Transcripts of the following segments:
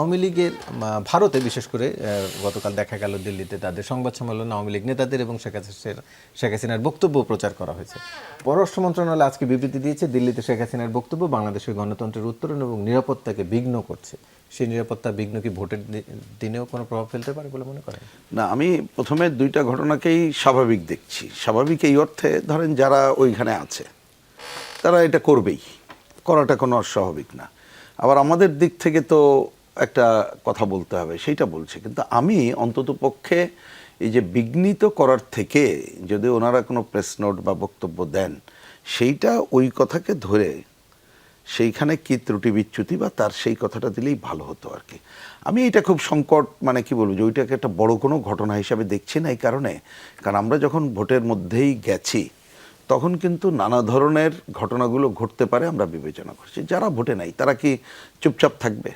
আওয়ামী লীগের ভারতে বিশেষ করে গতকাল দেখা গেল দিল্লিতে তাদের সংবাদ সম্মেলনে আওয়ামী লীগ নেতাদের এবং শেখ হাসিনার বক্তব্য প্রচার করা হয়েছে। পররাষ্ট্র মন্ত্রণালয় আজকে বিবৃতি দিয়েছে, দিল্লিতে শেখ হাসিনার বক্তব্য বাংলাদেশের গণতন্ত্রের উত্তরণ এবং নিরাপত্তাকে বিঘ্ন করছে। সেই নিরাপত্তা বিঘ্ন কি ভোটের দিনেও কোনো প্রভাব ফেলতে পারে বলে মনে করেন? না, আমি প্রথমে দুইটা ঘটনাকেই স্বাভাবিক দেখছি। স্বাভাবিক এই অর্থে, ধরেন যারা ওইখানে আছে তারা এটা করবেই, করাটা কোনো অস্বাভাবিক না। আবার আমাদের দিক থেকে তো একটা কথা বলতে হবে, সেইটা বলছে। কিন্তু আমি অন্তত পক্ষে এই যে বিঘ্নিত করার থেকে যদি ওনারা কোনো প্রেস নোট বা বক্তব্য দেন, সেইটা ওই কথাকে ধরে সেইখানে কি ত্রুটি বিচ্যুতি বা তার সেই কথাটা দিলেই ভালো হতো আর কি। আমি এটা খুব সংকট, মানে কি বলবো, যে ওইটাকে একটা বড় কোনো ঘটনা হিসাবে দেখছি না। এই কারণে, কারণ আমরা যখন ভোটের মধ্যেই গেছি তখন কিন্তু নানা ধরনের ঘটনাগুলো ঘটতে পারে আমরা বিবেচনা করছি। যারা ভোটে নাই তারা কি চুপচাপ থাকবে?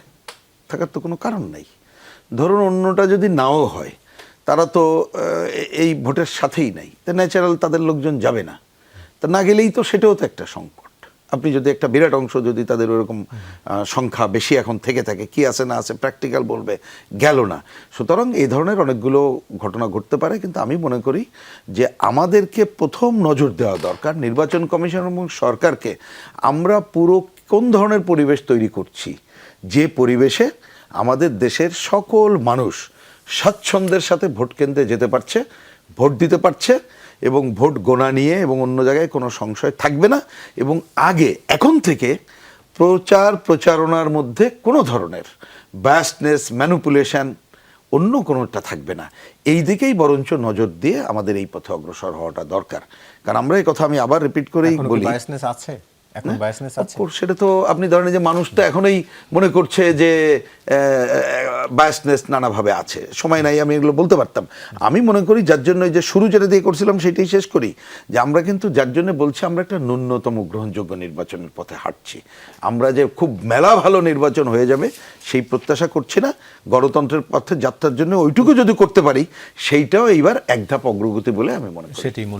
থাকার তো কোনো কারণ নেই। ধরুন অন্যটা যদি নাও হয়, তারা তো এই ভোটের সাথেই নাই, তা ন্যাচারাল তাদের লোকজন যাবে না। তা না গেলেই তো সেটাও তো একটা সংকট। আপনি যদি একটা বিরাট অংশ যদি তাদের ওরকম সংখ্যা বেশি এখন থেকে থাকে, কি আছে না আছে প্র্যাকটিক্যাল বলবে গেল না। সুতরাং এই ধরনের অনেকগুলো ঘটনা ঘটতে পারে। কিন্তু আমি মনে করি যে আমাদেরকে প্রথম নজর দেওয়া দরকার নির্বাচন কমিশন এবং সরকারকে, আমরা পুরো কোন ধরনের পরিবেশ তৈরি করছি, যে পরিবেশে আমাদের দেশের সকল মানুষ স্বাচ্ছন্দ্যের সাথে ভোট কেন্দ্রে যেতে পারছে, ভোট দিতে পারছে এবং ভোট গোনা নিয়ে এবং অন্য জায়গায় কোনো সংশয় থাকবে না। এবং এখন থেকে প্রচারণার মধ্যে কোনো ধরনের বায়াসনেস, ম্যানিপুলেশন অন্য কোনোটা থাকবে না। এই দিকেই বরঞ্চ নজর দিয়ে আমাদের এই পথে অগ্রসর হওয়াটা দরকার। কারণ আমরা এই কথা আমি আবার রিপিট করেই বলি, বায়াসনেস আছে এখন, বায়াসনেস আছে। সেটা তো আপনি ধরেন যে মানুষ তো এখনই মনে করছে যে বায়াসনেস নানাভাবে আছে, সময় নাই আমি এগুলো বলতে পারতাম। আমি মনে করি যার জন্য যে শুরু যেটা দিয়ে করছিলাম সেটাই শেষ করি, যে আমরা কিন্তু যার জন্য বলছি আমরা একটা ন্যূনতম গ্রহণযোগ্য নির্বাচনের পথে হাঁটছি। আমরা যে খুব মেলা ভালো নির্বাচন হয়ে যাবে সেই প্রত্যাশা করছি না। গণতন্ত্রের পথে যাত্রার জন্য ওইটুকু যদি করতে পারি, সেইটাও এইবার এক ধাপ অগ্রগতি বলে আমি মনে করি। সেটাই